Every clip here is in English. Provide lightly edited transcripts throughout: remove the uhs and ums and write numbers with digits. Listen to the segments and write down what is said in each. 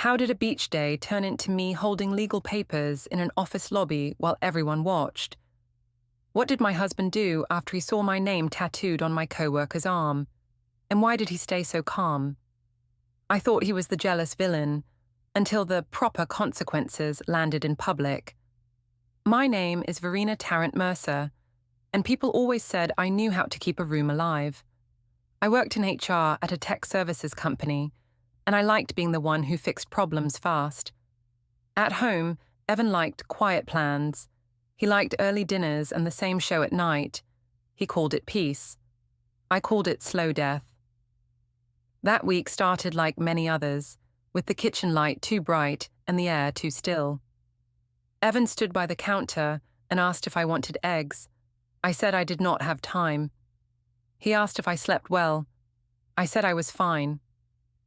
How did a beach day turn into me holding legal papers in an office lobby while everyone watched? What did my husband do after he saw my name tattooed on my coworker's arm? And why did he stay so calm? I thought he was the jealous villain, until the proper consequences landed in public. My name is Verena Tarrant-Mercer, and people always said I knew how to keep a room alive. I worked in HR at a tech services company, and I liked being the one who fixed problems fast. At home, Evan liked quiet plans. He liked early dinners and the same show at night. He called it peace. I called it slow death. That week started like many others, with the kitchen light too bright and the air too still. Evan stood by the counter and asked if I wanted eggs. I said I did not have time. He asked if I slept well. I said I was fine.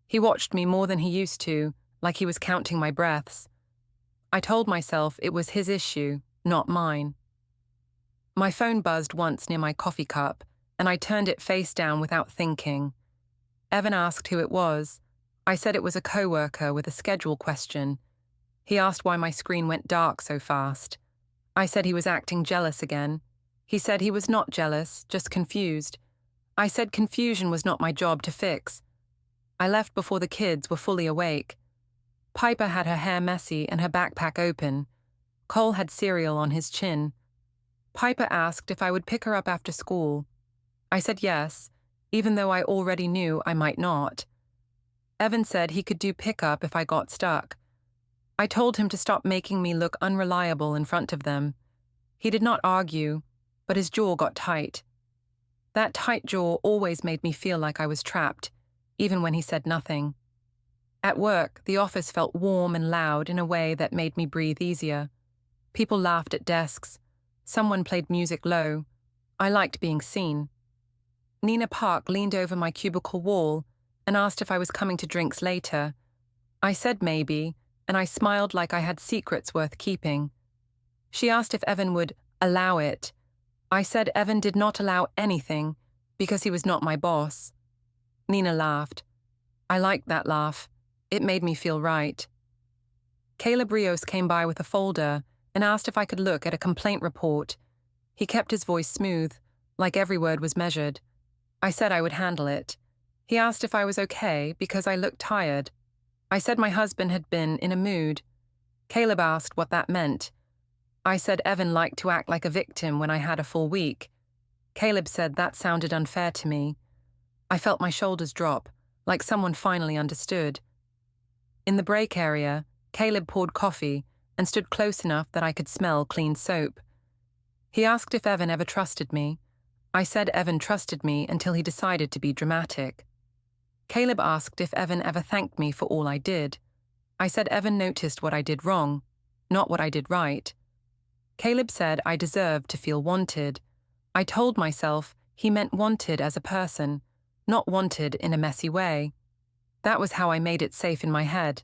He watched me more than he used to, like he was counting my breaths. I told myself it was his issue, not mine. My phone buzzed once near my coffee cup, and I turned it face down without thinking. Evan asked who it was. I said it was a coworker with a schedule question. He asked why my screen went dark so fast. I said he was acting jealous again. He said he was not jealous, just confused. I said confusion was not my job to fix. I left before the kids were fully awake. Piper had her hair messy and her backpack open. Cole had cereal on his chin. Piper asked if I would pick her up after school. I said yes, even though I already knew I might not. Evan said he could do pickup if I got stuck. I told him to stop making me look unreliable in front of them. He did not argue, but his jaw got tight. That tight jaw always made me feel like I was trapped, even when he said nothing. At work, the office felt warm and loud in a way that made me breathe easier. People laughed at desks. Someone played music low. I liked being seen. Nina Park leaned over my cubicle wall and asked if I was coming to drinks later. I said maybe, and I smiled like I had secrets worth keeping. She asked if Evan would allow it. I said Evan did not allow anything because he was not my boss. Nina laughed. I liked that laugh. It made me feel right. Caleb Rios came by with a folder and asked if I could look at a complaint report. He kept his voice smooth, like every word was measured. I said I would handle it. He asked if I was okay because I looked tired. I said my husband had been in a mood. Caleb asked what that meant. I said Evan liked to act like a victim when I had a full week. Caleb said that sounded unfair to me. I felt my shoulders drop, like someone finally understood. In the break area, Caleb poured coffee and stood close enough that I could smell clean soap. He asked if Evan ever trusted me. I said Evan trusted me until he decided to be dramatic. Caleb asked if Evan ever thanked me for all I did. I said Evan noticed what I did wrong, not what I did right. Caleb said I deserved to feel wanted. I told myself he meant wanted as a person, not wanted in a messy way. That was how I made it safe in my head.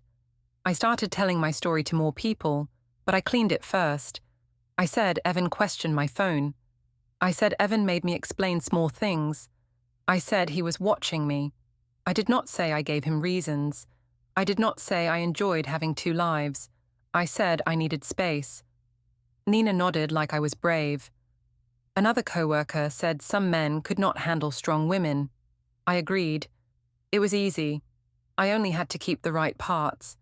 I started telling my story to more people, but I cleaned it first. I said Evan questioned my phone. I said Evan made me explain small things. I said he was watching me. I did not say I gave him reasons. I did not say I enjoyed having two lives. I said I needed space. Nina nodded like I was brave. Another coworker said some men could not handle strong women. I agreed. It was easy. I only had to keep the right parts.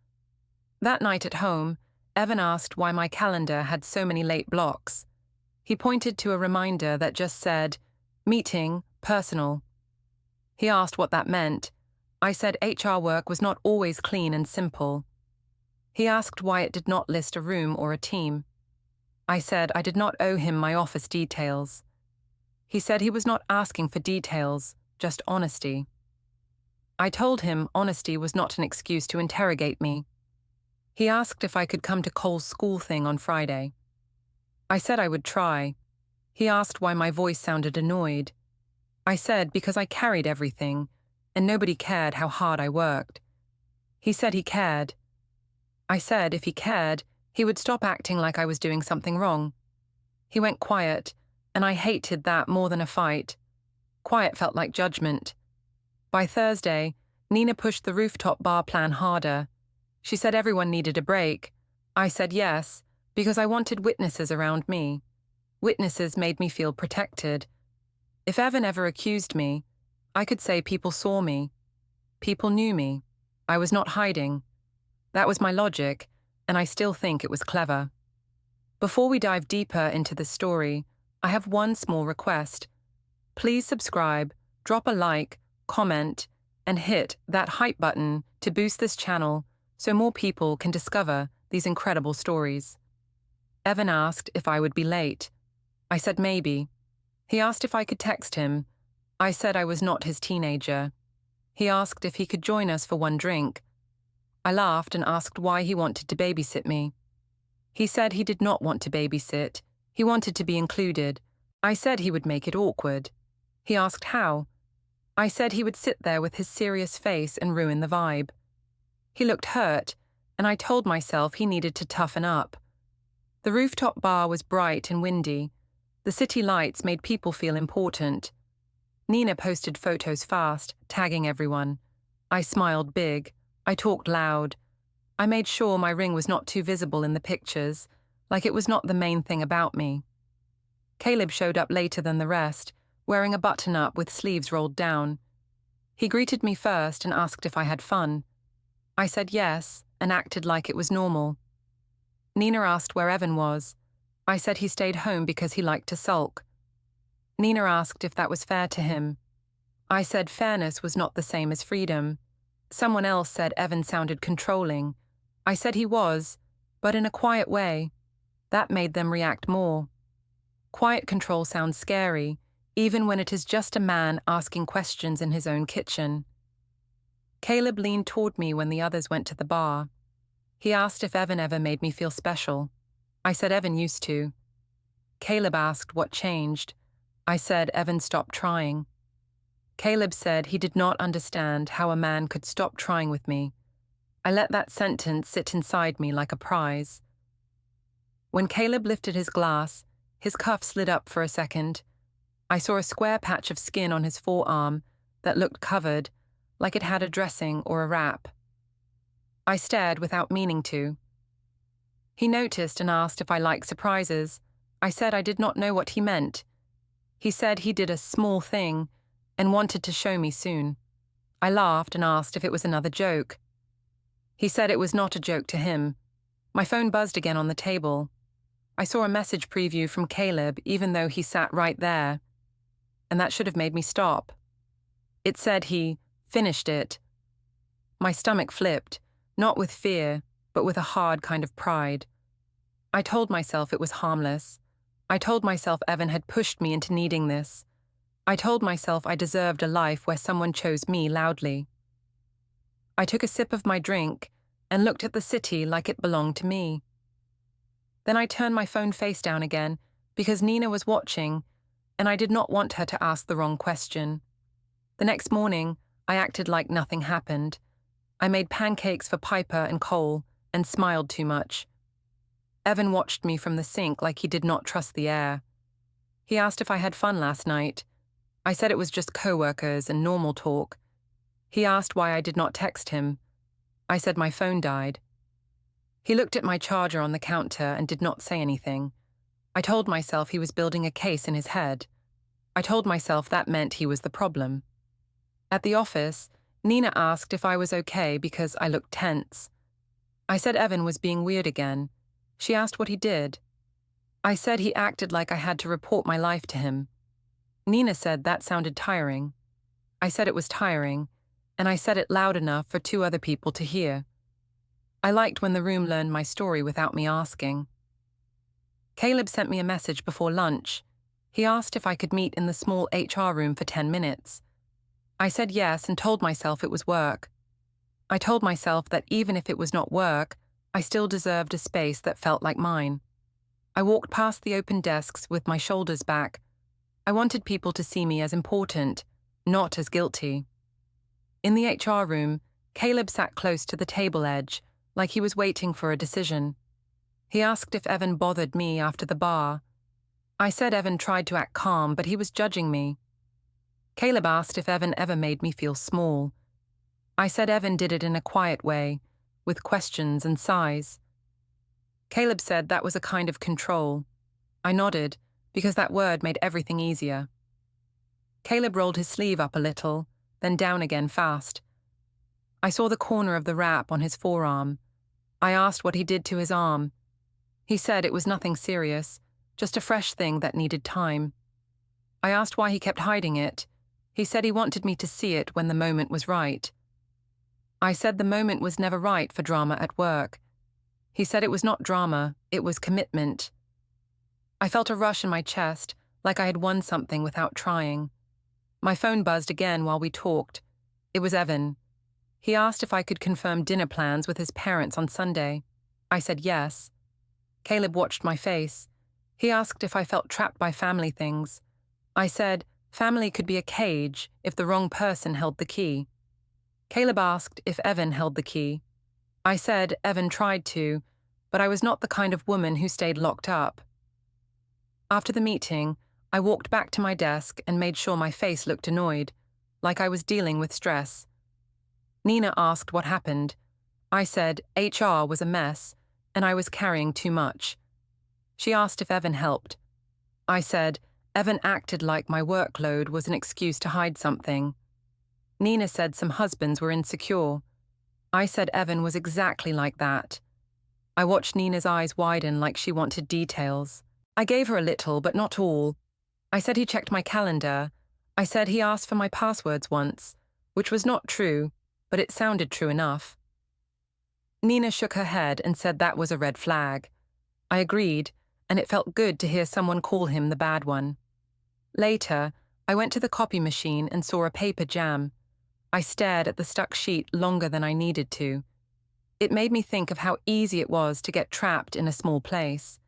That night at home, Evan asked why my calendar had so many late blocks. He pointed to a reminder that just said, "Meeting, personal." He asked what that meant. I said HR work was not always clean and simple. He asked why it did not list a room or a team. I said I did not owe him my office details. He said he was not asking for details, just honesty. I told him honesty was not an excuse to interrogate me. He asked if I could come to Cole's school thing on Friday. I said I would try. He asked why my voice sounded annoyed. I said because I carried everything, and nobody cared how hard I worked. He said he cared. I said if he cared, he would stop acting like I was doing something wrong. He went quiet, and I hated that more than a fight. Quiet felt like judgment. By Thursday, Nina pushed the rooftop bar plan harder. She said everyone needed a break. I said yes, because I wanted witnesses around me. Witnesses made me feel protected. If Evan ever accused me, I could say people saw me. People knew me. I was not hiding. That was my logic, and I still think it was clever. Before we dive deeper into the story, I have one small request. Please subscribe, drop a like, comment, and hit that hype button to boost this channel so more people can discover these incredible stories. Evan asked if I would be late. I said maybe. He asked if I could text him. I said I was not his teenager. He asked if he could join us for one drink. I laughed and asked why he wanted to babysit me. He said he did not want to babysit. He wanted to be included. I said he would make it awkward. He asked how. I said he would sit there with his serious face and ruin the vibe. He looked hurt, and I told myself he needed to toughen up. The rooftop bar was bright and windy. The city lights made people feel important. Nina posted photos fast, tagging everyone. I smiled big. I talked loud. I made sure my ring was not too visible in the pictures, like it was not the main thing about me. Caleb showed up later than the rest, wearing a button-up with sleeves rolled down. He greeted me first and asked if I had fun. I said yes, and acted like it was normal. Nina asked where Evan was. I said he stayed home because he liked to sulk. Nina asked if that was fair to him. I said fairness was not the same as freedom. Someone else said Evan sounded controlling. I said he was, but in a quiet way. That made them react more. Quiet control sounds scary, even when it is just a man asking questions in his own kitchen. Caleb leaned toward me when the others went to the bar. He asked if Evan ever made me feel special. I said Evan used to. Caleb asked what changed. I said Evan stopped trying. Caleb said he did not understand how a man could stop trying with me. I let that sentence sit inside me like a prize. When Caleb lifted his glass, his cuff slid up for a second. I saw a square patch of skin on his forearm that looked covered, like it had a dressing or a wrap. I stared without meaning to. He noticed and asked if I liked surprises. I said I did not know what he meant. He said he did a small thing and wanted to show me soon. I laughed and asked if it was another joke. He said it was not a joke to him. My phone buzzed again on the table. I saw a message preview from Caleb even though he sat right there, and that should have made me stop. It said he finished it. My stomach flipped, not with fear, but with a hard kind of pride. I told myself it was harmless. I told myself Evan had pushed me into needing this. I told myself I deserved a life where someone chose me loudly. I took a sip of my drink and looked at the city like it belonged to me. Then I turned my phone face down again because Nina was watching, and I did not want her to ask the wrong question. The next morning, I acted like nothing happened. I made pancakes for Piper and Cole and smiled too much. Evan watched me from the sink like he did not trust the air. He asked if I had fun last night. I said it was just coworkers and normal talk. He asked why I did not text him. I said my phone died. He looked at my charger on the counter and did not say anything. I told myself he was building a case in his head. I told myself that meant he was the problem. At the office, Nina asked if I was okay because I looked tense. I said Evan was being weird again. She asked what he did. I said he acted like I had to report my life to him. Nina said that sounded tiring. I said it was tiring, and I said it loud enough for 2 other people to hear. I liked when the room learned my story without me asking. Caleb sent me a message before lunch. He asked if I could meet in the small HR room for 10 minutes. I said yes and told myself it was work. I told myself that even if it was not work, I still deserved a space that felt like mine. I walked past the open desks with my shoulders back. I wanted people to see me as important, not as guilty. In the HR room, Caleb sat close to the table edge, like he was waiting for a decision. He asked if Evan bothered me after the bar. I said Evan tried to act calm, but he was judging me. Caleb asked if Evan ever made me feel small. I said Evan did it in a quiet way, with questions and sighs. Caleb said that was a kind of control. I nodded, because that word made everything easier. Caleb rolled his sleeve up a little, then down again fast. I saw the corner of the wrap on his forearm. I asked what he did to his arm. He said it was nothing serious, just a fresh thing that needed time. I asked why he kept hiding it. He said he wanted me to see it when the moment was right. I said the moment was never right for drama at work. He said it was not drama, it was commitment. I felt a rush in my chest, like I had won something without trying. My phone buzzed again while we talked. It was Evan. He asked if I could confirm dinner plans with his parents on Sunday. I said yes. Caleb watched my face. He asked if I felt trapped by family things. I said family could be a cage if the wrong person held the key. Caleb asked if Evan held the key. I said Evan tried to, but I was not the kind of woman who stayed locked up. After the meeting, I walked back to my desk and made sure my face looked annoyed, like I was dealing with stress. Nina asked what happened. I said HR was a mess, and I was carrying too much. She asked if Evan helped. I said Evan acted like my workload was an excuse to hide something. Nina said some husbands were insecure. I said Evan was exactly like that. I watched Nina's eyes widen like she wanted details. I gave her a little, but not all. I said he checked my calendar. I said he asked for my passwords once, which was not true, but it sounded true enough. Nina shook her head and said that was a red flag. I agreed, and it felt good to hear someone call him the bad one. Later, I went to the copy machine and saw a paper jam. I stared at the stuck sheet longer than I needed to. It made me think of how easy it was to get trapped in a small place.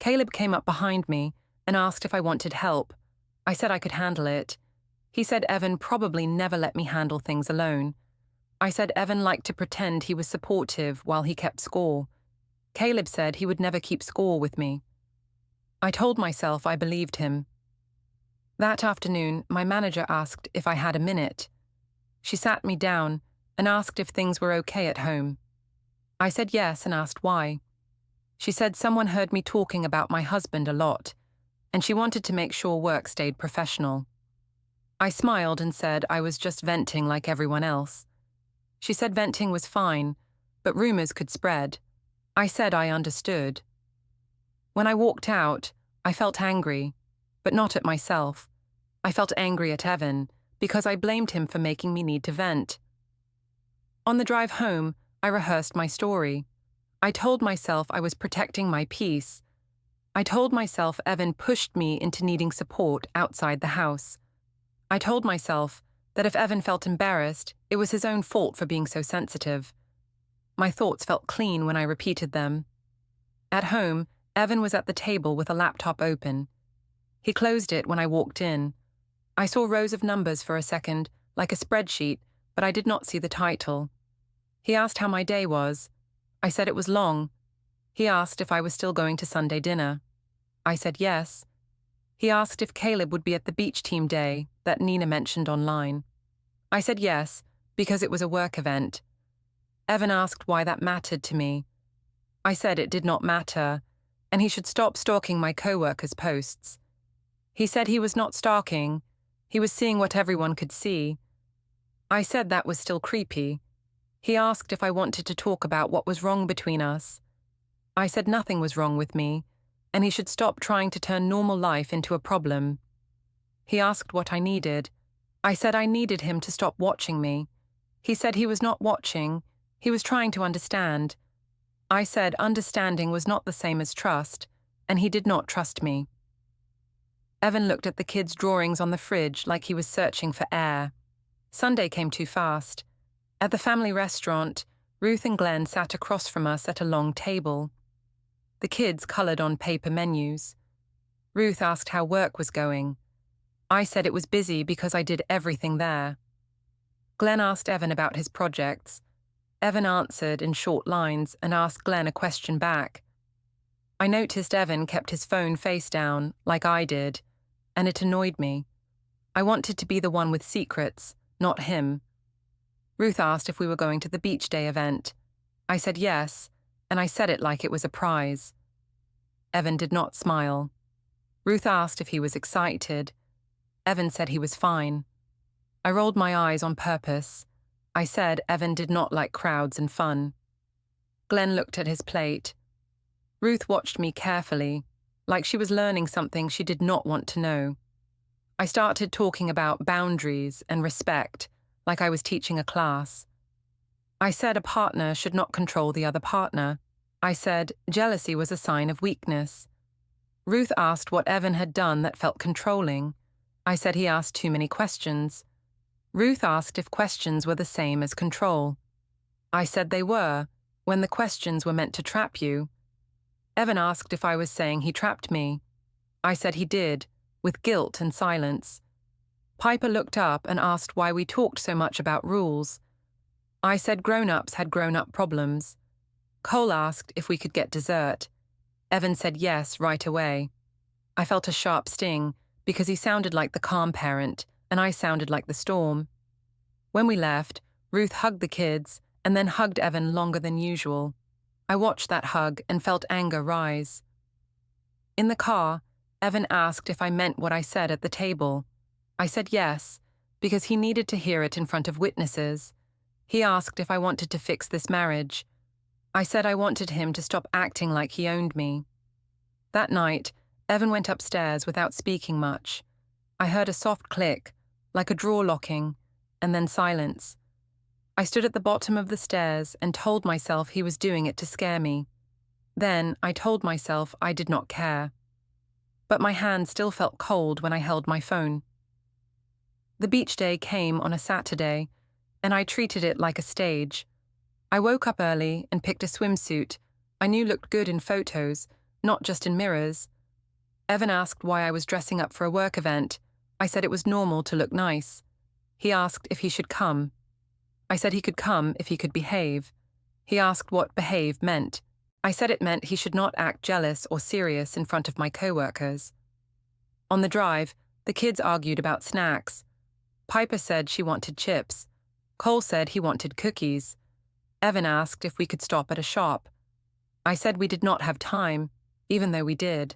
Caleb came up behind me and asked if I wanted help. I said I could handle it. He said Evan probably never let me handle things alone. I said Evan liked to pretend he was supportive while he kept score. Caleb said he would never keep score with me. I told myself I believed him. That afternoon, my manager asked if I had a minute. She sat me down and asked if things were okay at home. I said yes and asked why. She said someone heard me talking about my husband a lot, and she wanted to make sure work stayed professional. I smiled and said I was just venting like everyone else. She said venting was fine, but rumors could spread. I said I understood. When I walked out, I felt angry, but not at myself. I felt angry at Evan, because I blamed him for making me need to vent. On the drive home, I rehearsed my story. I told myself I was protecting my peace. I told myself Evan pushed me into needing support outside the house. I told myself that if Evan felt embarrassed, it was his own fault for being so sensitive. My thoughts felt clean when I repeated them. At home, Evan was at the table with a laptop open. He closed it when I walked in. I saw rows of numbers for a second, like a spreadsheet, but I did not see the title. He asked how my day was. I said it was long. He asked if I was still going to Sunday dinner. I said yes. He asked if Caleb would be at the beach team day that Nina mentioned online. I said yes, because it was a work event. Evan asked why that mattered to me. I said it did not matter, and he should stop stalking my co-workers' posts. He said he was not stalking. He was seeing what everyone could see. I said that was still creepy. He asked if I wanted to talk about what was wrong between us. I said nothing was wrong with me, and he should stop trying to turn normal life into a problem. He asked what I needed. I said I needed him to stop watching me. He said he was not watching, he was trying to understand. I said understanding was not the same as trust, and he did not trust me. Evan looked at the kids' drawings on the fridge like he was searching for air. Sunday came too fast. At the family restaurant, Ruth and Glenn sat across from us at a long table. The kids coloured on paper menus. Ruth asked how work was going. I said it was busy because I did everything there. Glenn asked Evan about his projects. Evan answered in short lines and asked Glenn a question back. I noticed Evan kept his phone face down, like I did, and it annoyed me. I wanted to be the one with secrets, not him. Ruth asked if we were going to the beach day event. I said yes, and I said it like it was a prize. Evan did not smile. Ruth asked if he was excited. Evan said he was fine. I rolled my eyes on purpose. I said Evan did not like crowds and fun. Glenn looked at his plate. Ruth watched me carefully, like she was learning something she did not want to know. I started talking about boundaries and respect, like I was teaching a class. I said a partner should not control the other partner. I said jealousy was a sign of weakness. Ruth asked what Evan had done that felt controlling. I said he asked too many questions. Ruth asked if questions were the same as control. I said they were, when the questions were meant to trap you. Evan asked if I was saying he trapped me. I said he did, with guilt and silence. Piper looked up and asked why we talked so much about rules. I said grown-ups had grown-up problems. Cole asked if we could get dessert. Evan said yes right away. I felt a sharp sting because he sounded like the calm parent and I sounded like the storm. When we left, Ruth hugged the kids and then hugged Evan longer than usual. I watched that hug and felt anger rise. In the car, Evan asked if I meant what I said at the table. I said yes, because he needed to hear it in front of witnesses. He asked if I wanted to fix this marriage. I said I wanted him to stop acting like he owned me. That night, Evan went upstairs without speaking much. I heard a soft click, like a drawer locking, and then silence. I stood at the bottom of the stairs and told myself he was doing it to scare me. Then I told myself I did not care. But my hand still felt cold when I held my phone. The beach day came on a Saturday, and I treated it like a stage. I woke up early and picked a swimsuit I knew looked good in photos, not just in mirrors. Evan asked why I was dressing up for a work event. I said it was normal to look nice. He asked if he should come. I said he could come if he could behave. He asked what behave meant. I said it meant he should not act jealous or serious in front of my coworkers. On the drive, the kids argued about snacks. Piper said she wanted chips. Cole said he wanted cookies. Evan asked if we could stop at a shop. I said we did not have time, even though we did.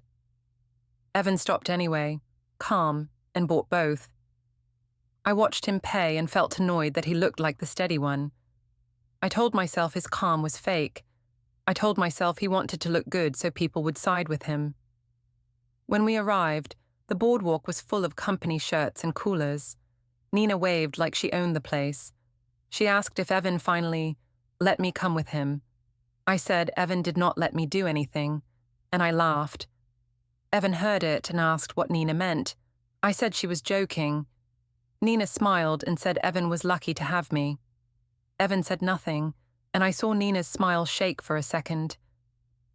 Evan stopped anyway, calm, and bought both. I watched him pay and felt annoyed that he looked like the steady one. I told myself his calm was fake. I told myself he wanted to look good so people would side with him. When we arrived, the boardwalk was full of company shirts and coolers. Nina waved like she owned the place. She asked if Evan finally let me come with him. I said Evan did not let me do anything, and I laughed. Evan heard it and asked what Nina meant. I said she was joking. Nina smiled and said Evan was lucky to have me. Evan said nothing, and I saw Nina's smile shake for a second.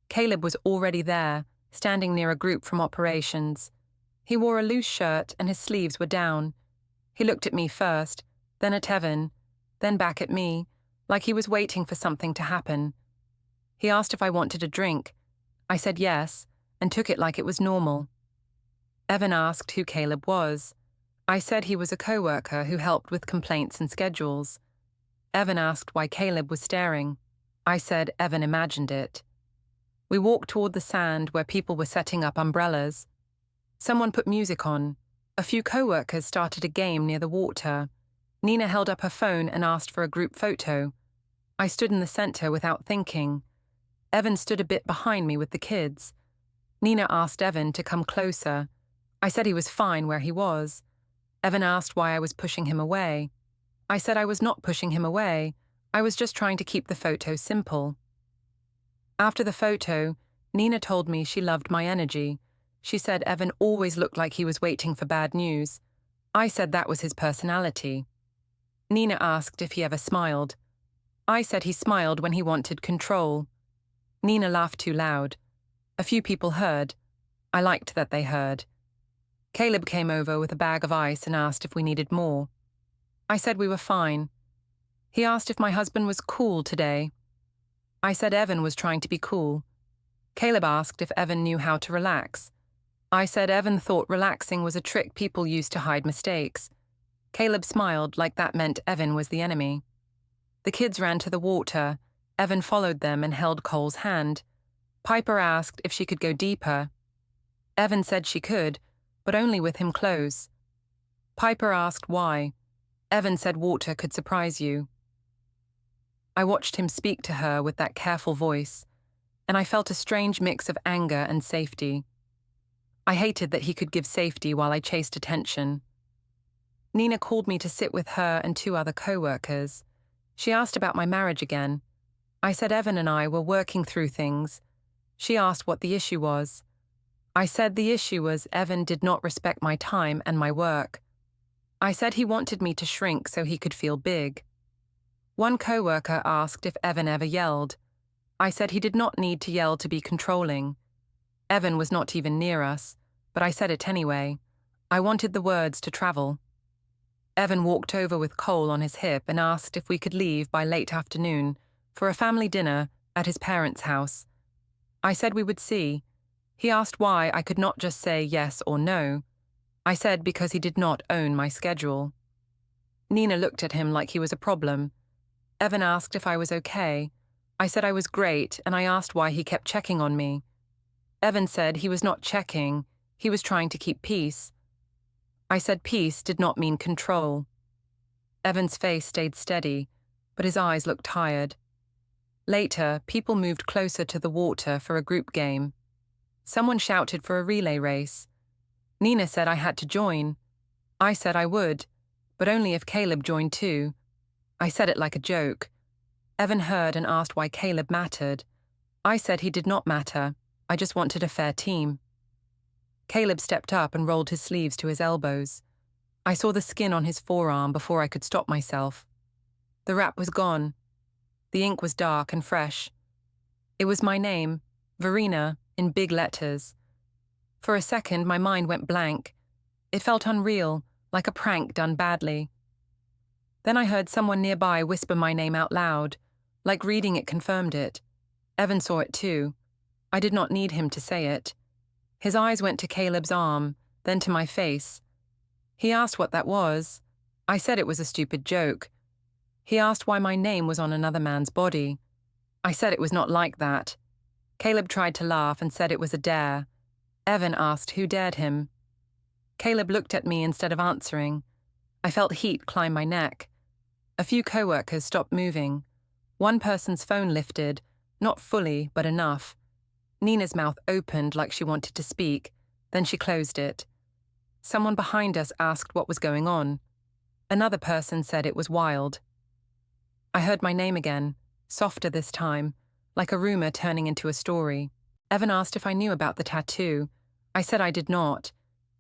Caleb was already there, standing near a group from operations. He wore a loose shirt and his sleeves were down. He looked at me first, then at Evan, then back at me, like he was waiting for something to happen. He asked if I wanted a drink. I said yes, and took it like it was normal. Evan asked who Caleb was. I said he was a coworker who helped with complaints and schedules. Evan asked why Caleb was staring. I said Evan imagined it. We walked toward the sand where people were setting up umbrellas. Someone put music on. A few coworkers started a game near the water. Nina held up her phone and asked for a group photo. I stood in the center without thinking. Evan stood a bit behind me with the kids. Nina asked Evan to come closer. I said he was fine where he was. Evan asked why I was pushing him away. I said I was not pushing him away. I was just trying to keep the photo simple. After the photo, Nina told me she loved my energy. She said Evan always looked like he was waiting for bad news. I said that was his personality. Nina asked if he ever smiled. I said he smiled when he wanted control. Nina laughed too loud. A few people heard. I liked that they heard. Caleb came over with a bag of ice and asked if we needed more. I said we were fine. He asked if my husband was cool today. I said Evan was trying to be cool. Caleb asked if Evan knew how to relax. I said Evan thought relaxing was a trick people used to hide mistakes. Caleb smiled like that meant Evan was the enemy. The kids ran to the water. Evan followed them and held Cole's hand. Piper asked if she could go deeper. Evan said she could, but only with him close. Piper asked why. Evan said water could surprise you. I watched him speak to her with that careful voice, and I felt a strange mix of anger and safety. I hated that he could give safety while I chased attention. Nina called me to sit with her and 2 other co-workers. She asked about my marriage again. I said Evan and I were working through things. She asked what the issue was. I said the issue was Evan did not respect my time and my work. I said he wanted me to shrink so he could feel big. One co-worker asked if Evan ever yelled. I said he did not need to yell to be controlling. Evan was not even near us, but I said it anyway. I wanted the words to travel. Evan walked over with Cole on his hip and asked if we could leave by late afternoon for a family dinner at his parents' house. I said we would see. He asked why I could not just say yes or no. I said because he did not own my schedule. Nina looked at him like he was a problem. Evan asked if I was okay. I said I was great, and I asked why he kept checking on me. Evan said he was not checking, he was trying to keep peace. I said peace did not mean control. Evan's face stayed steady, but his eyes looked tired. Later, people moved closer to the water for a group game. Someone shouted for a relay race. Nina said I had to join. I said I would, but only if Caleb joined too. I said it like a joke. Evan heard and asked why Caleb mattered. I said he did not matter. I just wanted a fair team. Caleb stepped up and rolled his sleeves to his elbows. I saw the skin on his forearm before I could stop myself. The wrap was gone. The ink was dark and fresh. It was my name, Verena, in big letters. For a second, my mind went blank. It felt unreal, like a prank done badly. Then I heard someone nearby whisper my name out loud, like reading it confirmed it. Evan saw it too. I did not need him to say it. His eyes went to Caleb's arm, then to my face. He asked what that was. I said it was a stupid joke. He asked why my name was on another man's body. I said it was not like that. Caleb tried to laugh and said it was a dare. Evan asked who dared him. Caleb looked at me instead of answering. I felt heat climb my neck. A few co-workers stopped moving. One person's phone lifted, not fully, but enough. Nina's mouth opened like she wanted to speak, then she closed it. Someone behind us asked what was going on. Another person said it was wild. I heard my name again, softer this time, like a rumor turning into a story. Evan asked if I knew about the tattoo. I said I did not.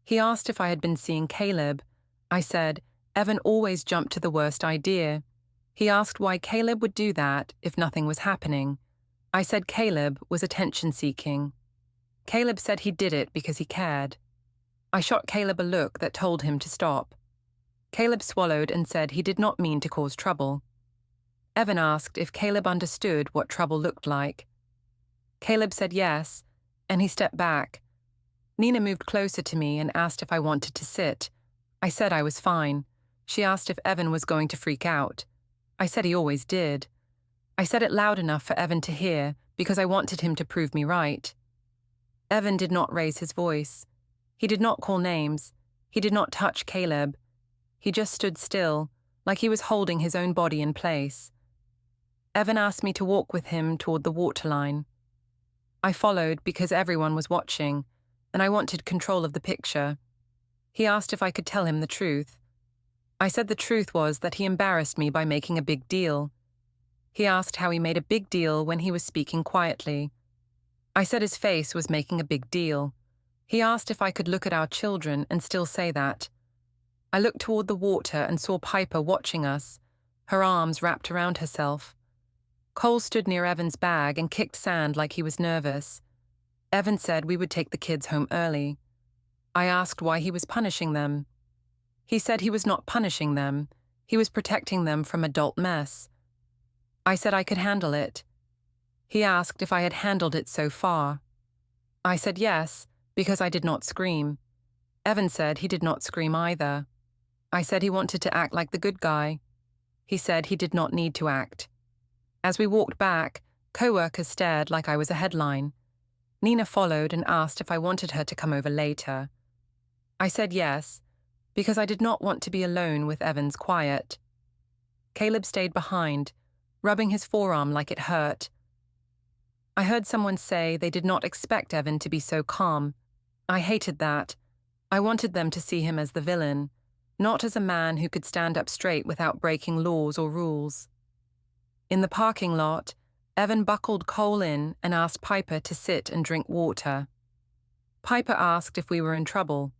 He asked if I had been seeing Caleb. I said, Evan always jumped to the worst idea. He asked why Caleb would do that if nothing was happening. I said Caleb was attention-seeking. Caleb said he did it because he cared. I shot Caleb a look that told him to stop. Caleb swallowed and said he did not mean to cause trouble. Evan asked if Caleb understood what trouble looked like. Caleb said yes, and he stepped back. Nina moved closer to me and asked if I wanted to sit. I said I was fine. She asked if Evan was going to freak out. I said he always did. I said it loud enough for Evan to hear because I wanted him to prove me right. Evan did not raise his voice. He did not call names. He did not touch Caleb. He just stood still, like he was holding his own body in place. Evan asked me to walk with him toward the waterline. I followed because everyone was watching, and I wanted control of the picture. He asked if I could tell him the truth. I said the truth was that he embarrassed me by making a big deal. He asked how he made a big deal when he was speaking quietly. I said his face was making a big deal. He asked if I could look at our children and still say that. I looked toward the water and saw Piper watching us, her arms wrapped around herself. Cole stood near Evan's bag and kicked sand like he was nervous. Evan said we would take the kids home early. I asked why he was punishing them. He said he was not punishing them. He was protecting them from adult mess. I said I could handle it. He asked if I had handled it so far. I said yes, because I did not scream. Evan said he did not scream either. I said he wanted to act like the good guy. He said he did not need to act. As we walked back, coworkers stared like I was a headline. Nina followed and asked if I wanted her to come over later. I said yes, because I did not want to be alone with Evan's quiet. Caleb stayed behind, rubbing his forearm like it hurt. I heard someone say they did not expect Evan to be so calm. I hated that. I wanted them to see him as the villain, not as a man who could stand up straight without breaking laws or rules. In the parking lot, Evan buckled Cole in and asked Piper to sit and drink water. Piper asked if we were in trouble.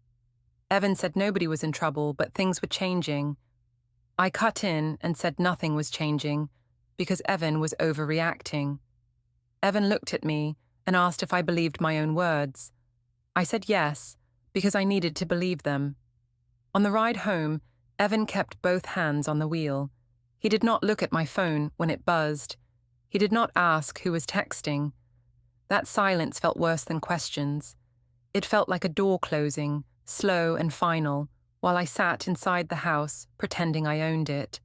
Evan said nobody was in trouble, but things were changing. I cut in and said nothing was changing because Evan was overreacting. Evan looked at me and asked if I believed my own words. I said yes, because I needed to believe them. On the ride home, Evan kept both hands on the wheel. He did not look at my phone when it buzzed. He did not ask who was texting. That silence felt worse than questions. It felt like a door closing, slow and final, while I sat inside the house, pretending I owned it.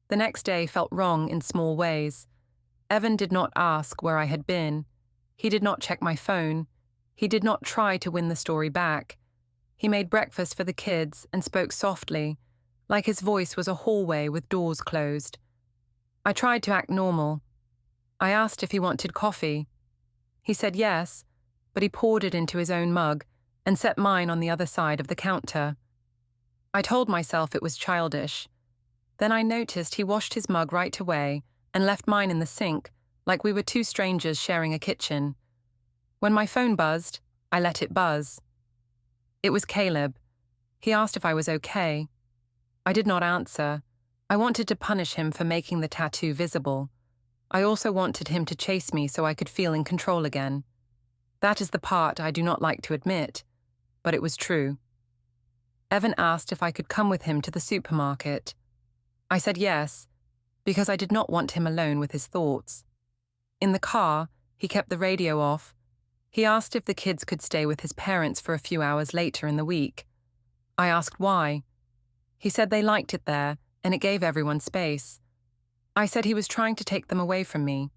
The next day felt wrong in small ways. Evan did not ask where I had been. He did not check my phone. He did not try to win the story back. He made breakfast for the kids and spoke softly, like his voice was a hallway with doors closed. I tried to act normal. I asked if he wanted coffee. He said yes, but he poured it into his own mug and set mine on the other side of the counter. I told myself it was childish. Then I noticed he washed his mug right away and left mine in the sink, like we were two strangers sharing a kitchen. When my phone buzzed, I let it buzz. It was Caleb. He asked if I was okay. I did not answer. I wanted to punish him for making the tattoo visible. I also wanted him to chase me so I could feel in control again. That is the part I do not like to admit, but it was true. Evan asked if I could come with him to the supermarket. I said yes, because I did not want him alone with his thoughts. In the car, he kept the radio off. He asked if the kids could stay with his parents for a few hours later in the week. I asked why. He said they liked it there, and it gave everyone space. I said he was trying to take them away from me.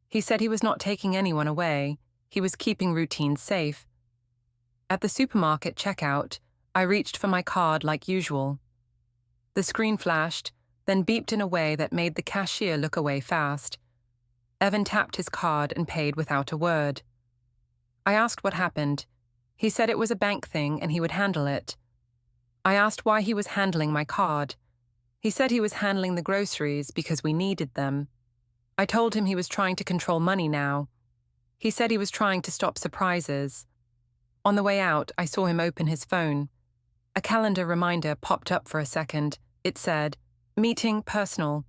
He said he was not taking anyone away. He was keeping routines safe. At the supermarket checkout, I reached for my card like usual. The screen flashed, then beeped in a way that made the cashier look away fast. Evan tapped his card and paid without a word. I asked what happened. He said it was a bank thing and he would handle it. I asked why he was handling my card. He said he was handling the groceries because we needed them. I told him he was trying to control money now. He said he was trying to stop surprises. On the way out, I saw him open his phone. A calendar reminder popped up for a second. It said, "Meeting personal,"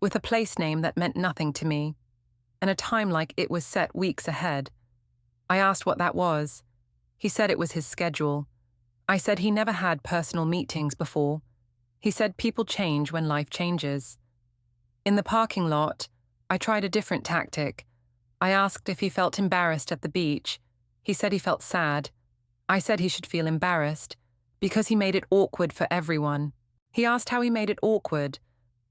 with a place name that meant nothing to me, and a time like it was set weeks ahead. I asked what that was. He said it was his schedule. I said he never had personal meetings before. He said people change when life changes. In the parking lot, I tried a different tactic. I asked if he felt embarrassed at the beach. He said he felt sad. I said he should feel embarrassed, because he made it awkward for everyone. He asked how he made it awkward.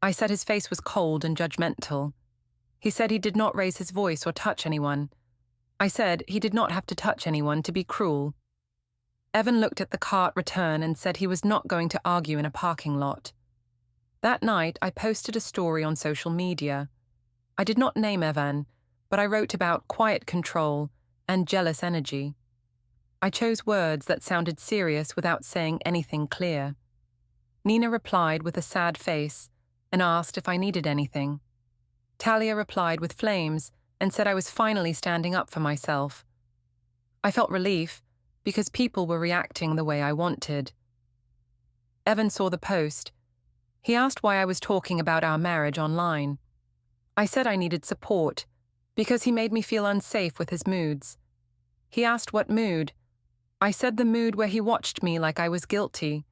I said his face was cold and judgmental. He said he did not raise his voice or touch anyone. I said he did not have to touch anyone to be cruel. Evan looked at the cart return and said he was not going to argue in a parking lot. That night, I posted a story on social media. I did not name Evan, but I wrote about quiet control and jealous energy. I chose words that sounded serious without saying anything clear. Nina replied with a sad face and asked if I needed anything. Talia replied with flames and said I was finally standing up for myself. I felt relief because people were reacting the way I wanted. Evan saw the post. He asked why I was talking about our marriage online. I said I needed support because he made me feel unsafe with his moods. He asked what mood. I said the mood where he watched me like I was guilty.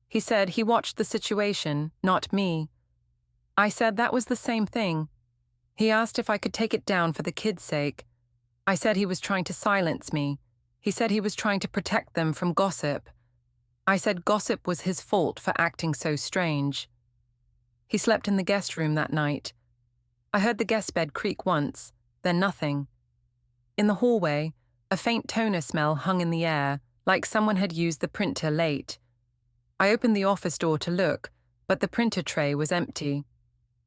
He said he watched the situation, not me. I said that was the same thing. He asked if I could take it down for the kids' sake. I said he was trying to silence me. He said he was trying to protect them from gossip. I said gossip was his fault for acting so strange. He slept in the guest room that night. I heard the guest bed creak once, then nothing. In the hallway, a faint toner smell hung in the air, like someone had used the printer late. I opened the office door to look, but the printer tray was empty.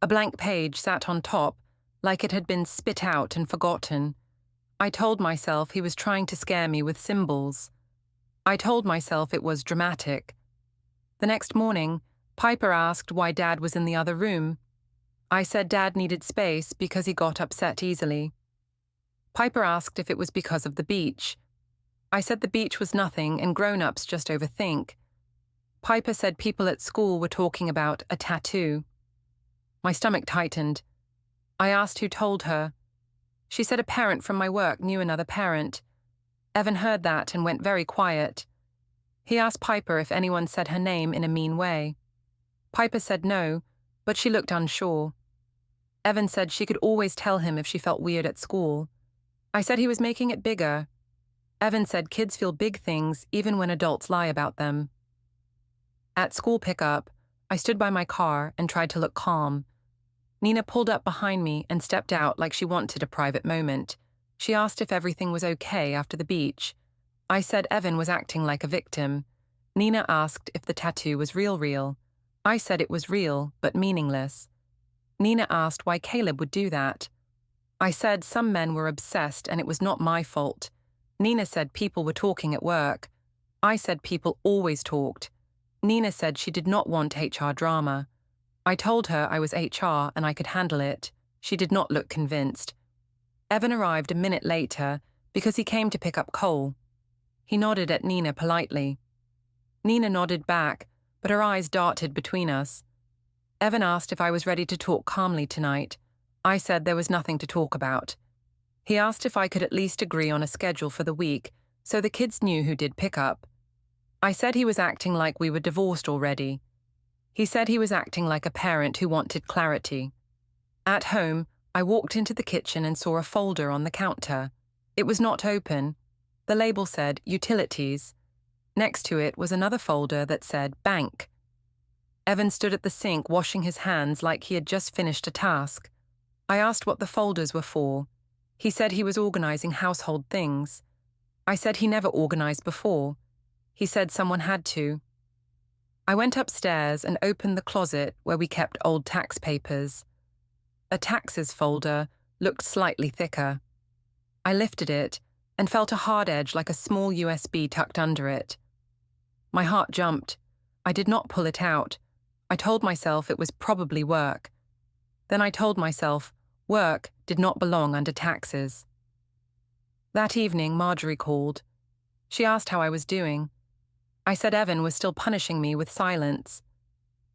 A blank page sat on top, like it had been spit out and forgotten. I told myself he was trying to scare me with symbols. I told myself it was dramatic. The next morning, Piper asked why Dad was in the other room. I said Dad needed space because he got upset easily. Piper asked if it was because of the beach. I said the beach was nothing and grown-ups just overthink. Piper said people at school were talking about a tattoo. My stomach tightened. I asked who told her. She said a parent from my work knew another parent. Evan heard that and went very quiet. He asked Piper if anyone said her name in a mean way. Piper said no, but she looked unsure. Evan said she could always tell him if she felt weird at school. I said he was making it bigger. Evan said kids feel big things even when adults lie about them. At school pickup, I stood by my car and tried to look calm. Nina pulled up behind me and stepped out like she wanted a private moment. She asked if everything was okay after the beach. I said Evan was acting like a victim. Nina asked if the tattoo was real. I said it was real, but meaningless. Nina asked why Caleb would do that. I said some men were obsessed and it was not my fault. Nina said people were talking at work. I said people always talked. Nina said she did not want HR drama. I told her I was HR and I could handle it. She did not look convinced. Evan arrived a minute later because he came to pick up coal. He nodded at Nina politely. Nina nodded back, but her eyes darted between us. Evan asked if I was ready to talk calmly tonight. I said there was nothing to talk about. He asked if I could at least agree on a schedule for the week so the kids knew who did pick up. I said he was acting like we were divorced already. He said he was acting like a parent who wanted clarity. At home, I walked into the kitchen and saw a folder on the counter. It was not open. The label said Utilities. Next to it was another folder that said Bank. Evan stood at the sink washing his hands like he had just finished a task. I asked what the folders were for. He said he was organizing household things. I said he never organized before. He said someone had to. I went upstairs and opened the closet where we kept old tax papers. A taxes folder looked slightly thicker. I lifted it and felt a hard edge like a small USB tucked under it. My heart jumped. I did not pull it out. I told myself it was probably work. Then I told myself work did not belong under taxes. That evening, Marjorie called. She asked how I was doing. I said Evan was still punishing me with silence.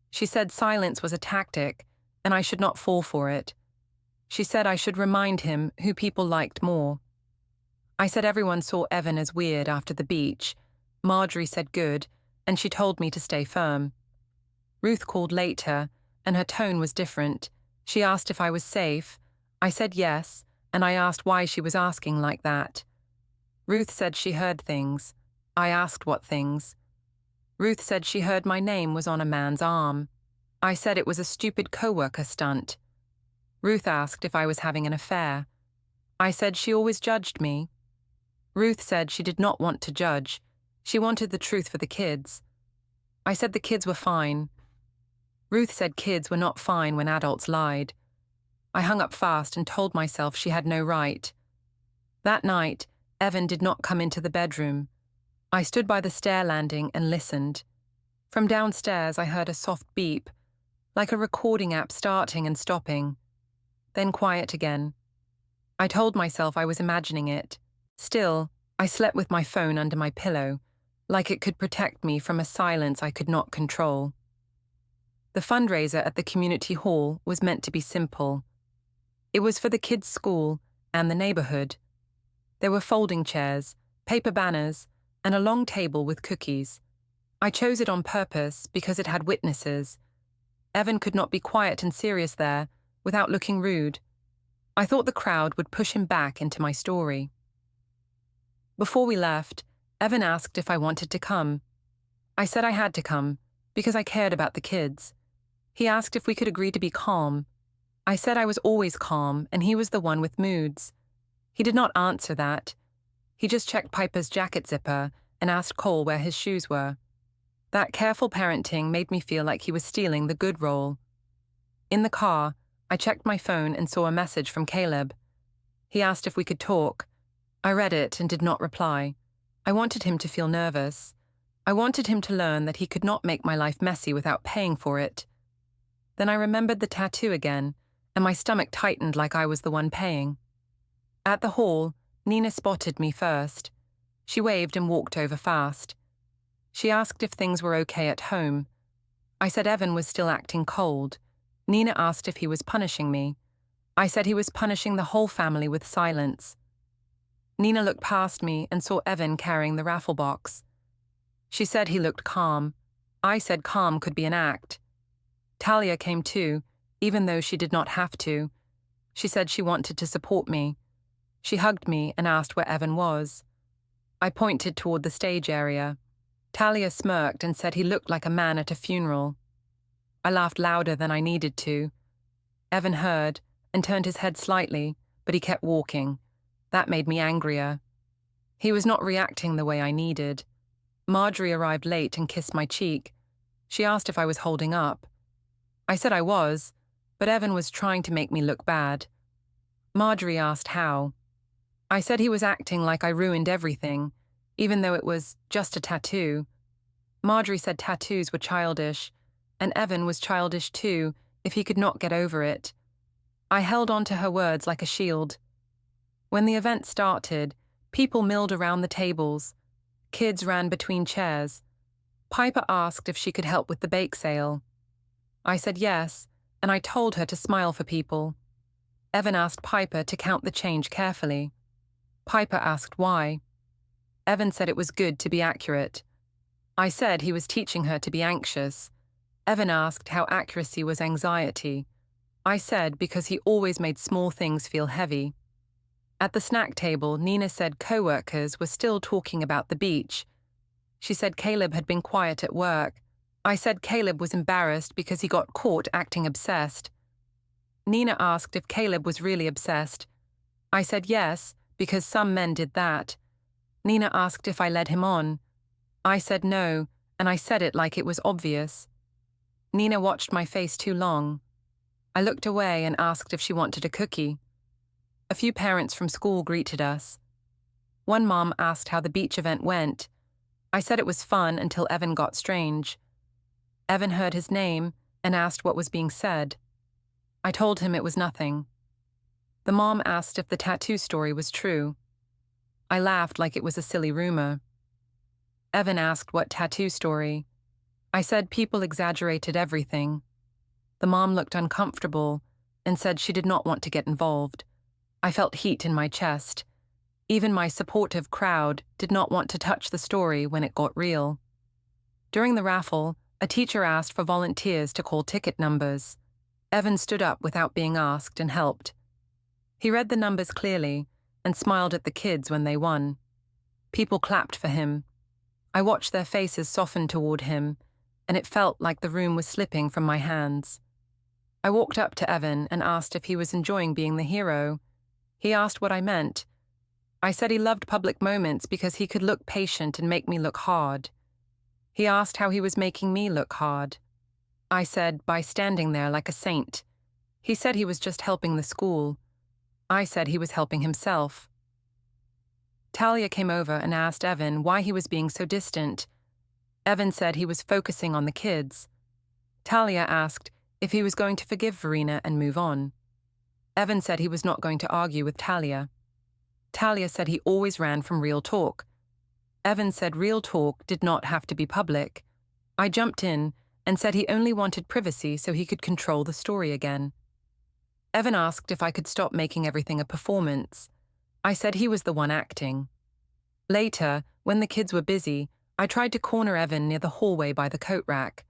She said silence was a tactic, and I should not fall for it. She said I should remind him who people liked more. I said everyone saw Evan as weird after the beach. Marjorie said good, and she told me to stay firm. Ruth called later, and her tone was different. She asked if I was safe. I said yes, and I asked why she was asking like that. Ruth said she heard things. I asked what things. Ruth said she heard my name was on a man's arm. I said it was a stupid coworker stunt. Ruth asked if I was having an affair. I said she always judged me. Ruth said she did not want to judge. She wanted the truth for the kids. I said the kids were fine. Ruth said kids were not fine when adults lied. I hung up fast and told myself she had no right. That night, Evan did not come into the bedroom. I stood by the stair landing and listened. From downstairs, I heard a soft beep, like a recording app starting and stopping. Then quiet again. I told myself I was imagining it. Still, I slept with my phone under my pillow, like it could protect me from a silence I could not control. The fundraiser at the community hall was meant to be simple. It was for the kids' school and the neighborhood. There were folding chairs, paper banners, and a long table with cookies. I chose it on purpose because it had witnesses. Evan could not be quiet and serious there without looking rude. I thought the crowd would push him back into my story. Before we left, Evan asked if I wanted to come. I said I had to come because I cared about the kids. He asked if we could agree to be calm. I said I was always calm and he was the one with moods. He did not answer that. He just checked Piper's jacket zipper and asked Cole where his shoes were. That careful parenting made me feel like he was stealing the good role. In the car, I checked my phone and saw a message from Caleb. He asked if we could talk. I read it and did not reply. I wanted him to feel nervous. I wanted him to learn that he could not make my life messy without paying for it. Then I remembered the tattoo again, and my stomach tightened like I was the one paying. At the hall, Nina spotted me first. She waved and walked over fast. She asked if things were okay at home. I said Evan was still acting cold. Nina asked if he was punishing me. I said he was punishing the whole family with silence. Nina looked past me and saw Evan carrying the raffle box. She said he looked calm. I said calm could be an act. Talia came too, even though she did not have to. She said she wanted to support me. She hugged me and asked where Evan was. I pointed toward the stage area. Talia smirked and said he looked like a man at a funeral. I laughed louder than I needed to. Evan heard and turned his head slightly, but he kept walking. That made me angrier. He was not reacting the way I needed. Marjorie arrived late and kissed my cheek. She asked if I was holding up. I said I was, but Evan was trying to make me look bad. Marjorie asked how. I said he was acting like I ruined everything, even though it was just a tattoo. Marjorie said tattoos were childish, and Evan was childish too if he could not get over it. I held on to her words like a shield. When the event started, people milled around the tables. Kids ran between chairs. Piper asked if she could help with the bake sale. I said yes, and I told her to smile for people. Evan asked Piper to count the change carefully. Piper asked why. Evan said it was good to be accurate. I said he was teaching her to be anxious. Evan asked how accuracy was anxiety. I said because he always made small things feel heavy. At the snack table, Nina said coworkers were still talking about the beach. She said Caleb had been quiet at work. I said Caleb was embarrassed because he got caught acting obsessed. Nina asked if Caleb was really obsessed. I said yes, because some men did that. Nina asked if I led him on. I said no, and I said it like it was obvious. Nina watched my face too long. I looked away and asked if she wanted a cookie. A few parents from school greeted us. One mom asked how the beach event went. I said it was fun until Evan got strange. Evan heard his name and asked what was being said. I told him it was nothing. The mom asked if the tattoo story was true. I laughed like it was a silly rumor. Evan asked what tattoo story. I said people exaggerated everything. The mom looked uncomfortable and said she did not want to get involved. I felt heat in my chest. Even my supportive crowd did not want to touch the story when it got real. During the raffle, a teacher asked for volunteers to call ticket numbers. Evan stood up without being asked and helped. He read the numbers clearly and smiled at the kids when they won. People clapped for him. I watched their faces soften toward him, and it felt like the room was slipping from my hands. I walked up to Evan and asked if he was enjoying being the hero. He asked what I meant. I said he loved public moments because he could look patient and make me look hard. He asked how he was making me look hard. I said by standing there like a saint. He said he was just helping the school. I said he was helping himself. Talia came over and asked Evan why he was being so distant. Evan said he was focusing on the kids. Talia asked if he was going to forgive Verena and move on. Evan said he was not going to argue with Talia. Talia said he always ran from real talk. Evan said real talk did not have to be public. I jumped in and said he only wanted privacy so he could control the story again. Evan asked if I could stop making everything a performance. I said he was the one acting. Later, when the kids were busy, I tried to corner Evan near the hallway by the coat rack.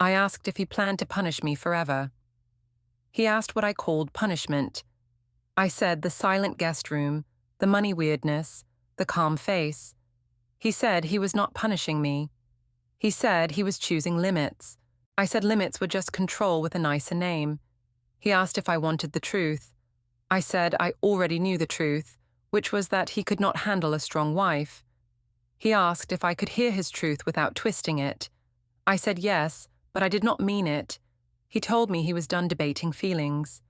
I asked if he planned to punish me forever. He asked what I called punishment. I said the silent guest room, the money weirdness, the calm face. He said he was not punishing me. He said he was choosing limits. I said limits were just control with a nicer name. He asked if I wanted the truth. I said I already knew the truth, which was that he could not handle a strong wife. He asked if I could hear his truth without twisting it. I said yes, but I did not mean it. He told me he was done debating feelings.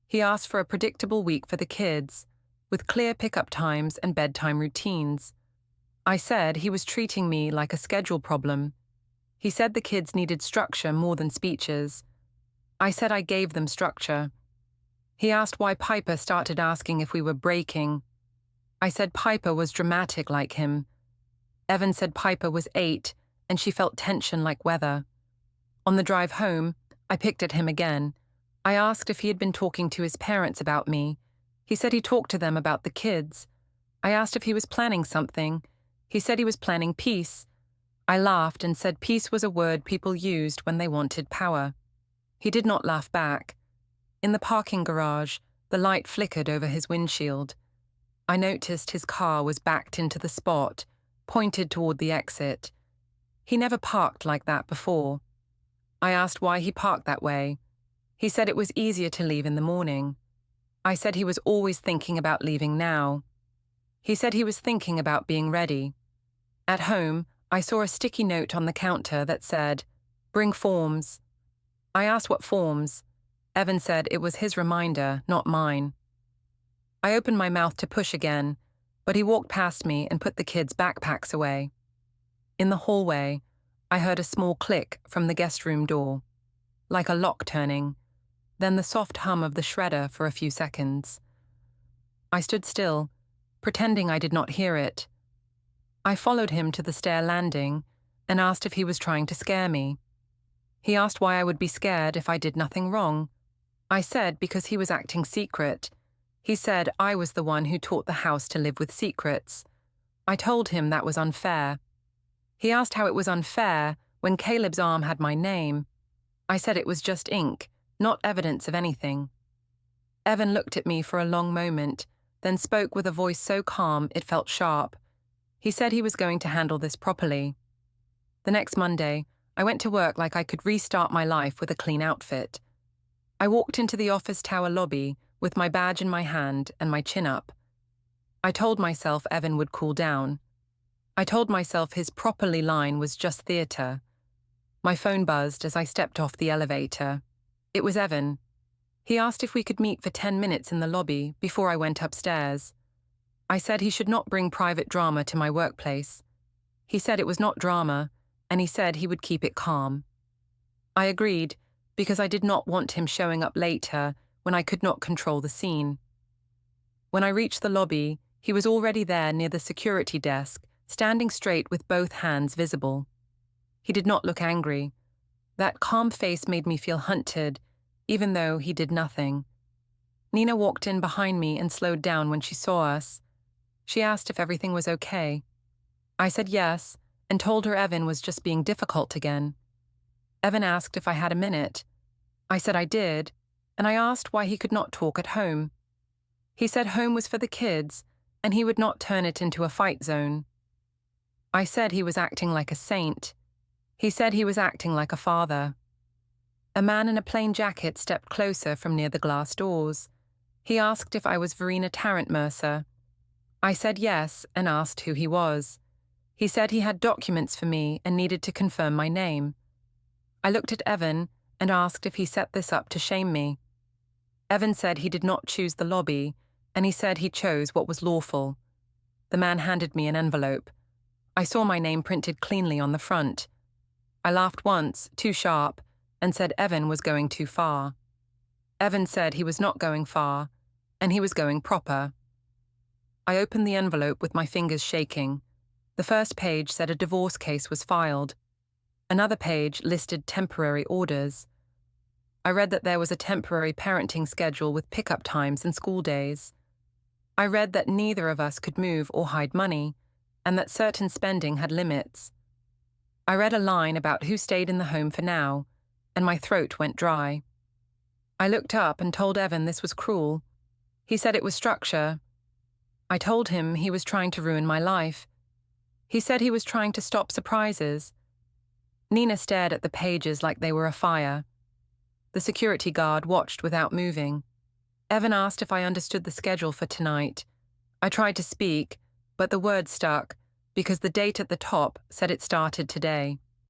He asked for a predictable week for the kids, with clear pickup times and bedtime routines. I said he was treating me like a schedule problem. He said the kids needed structure more than speeches. I said I gave them structure. He asked why Piper started asking if we were breaking. I said Piper was dramatic like him. Evan said Piper was 8 and she felt tension like weather. On the drive home, I picked at him again. I asked if he had been talking to his parents about me. He said he talked to them about the kids. I asked if he was planning something. He said he was planning peace. I laughed and said peace was a word people used when they wanted power. He did not laugh back. In the parking garage, the light flickered over his windshield. I noticed his car was backed into the spot, pointed toward the exit. He never parked like that before. I asked why he parked that way. He said it was easier to leave in the morning. I said he was always thinking about leaving now. He said he was thinking about being ready. At home, I saw a sticky note on the counter that said, "Bring forms." I asked what forms. Evan said it was his reminder, not mine. I opened my mouth to push again, but he walked past me and put the kids' backpacks away. In the hallway, I heard a small click from the guest room door, like a lock turning, then the soft hum of the shredder for a few seconds. I stood still, pretending I did not hear it. I followed him to the stair landing and asked if he was trying to scare me. He asked why I would be scared if I did nothing wrong. I said because he was acting secret. He said I was the one who taught the house to live with secrets. I told him that was unfair. He asked how it was unfair when Caleb's arm had my name. I said it was just ink, not evidence of anything. Evan looked at me for a long moment, then spoke with a voice so calm it felt sharp. He said he was going to handle this properly. The next Monday, I went to work like I could restart my life with a clean outfit. I walked into the office tower lobby with my badge in my hand and my chin up. I told myself Evan would cool down. I told myself his properly line was just theatre. My phone buzzed as I stepped off the elevator. It was Evan. He asked if we could meet for 10 minutes in the lobby before I went upstairs. I said he should not bring private drama to my workplace. He said it was not drama, and he said he would keep it calm. I agreed, because I did not want him showing up later when I could not control the scene. When I reached the lobby, he was already there near the security desk, standing straight with both hands visible. He did not look angry. That calm face made me feel hunted, even though he did nothing. Nina walked in behind me and slowed down when she saw us. She asked if everything was okay. I said yes, and told her Evan was just being difficult again. Evan asked if I had a minute. I said I did, and I asked why he could not talk at home. He said home was for the kids, and he would not turn it into a fight zone. I said he was acting like a saint. He said he was acting like a father. A man in a plain jacket stepped closer from near the glass doors. He asked if I was Verena Tarrant-Mercer. I said yes and asked who he was. He said he had documents for me and needed to confirm my name. I looked at Evan and asked if he set this up to shame me. Evan said he did not choose the lobby, and he said he chose what was lawful. The man handed me an envelope. I saw my name printed cleanly on the front. I laughed once, too sharp, and said Evan was going too far. Evan said he was not going far, and he was going proper. I opened the envelope with my fingers shaking. The first page said a divorce case was filed. Another page listed temporary orders. I read that there was a temporary parenting schedule with pickup times and school days. I read that neither of us could move or hide money, and that certain spending had limits. I read a line about who stayed in the home for now, and my throat went dry. I looked up and told Evan this was cruel. He said it was structure. I told him he was trying to ruin my life. He said he was trying to stop surprises. Nina stared at the pages like they were afire. The security guard watched without moving. Evan asked if I understood the schedule for tonight. I tried to speak, but the words stuck, because the date at the top said it started today.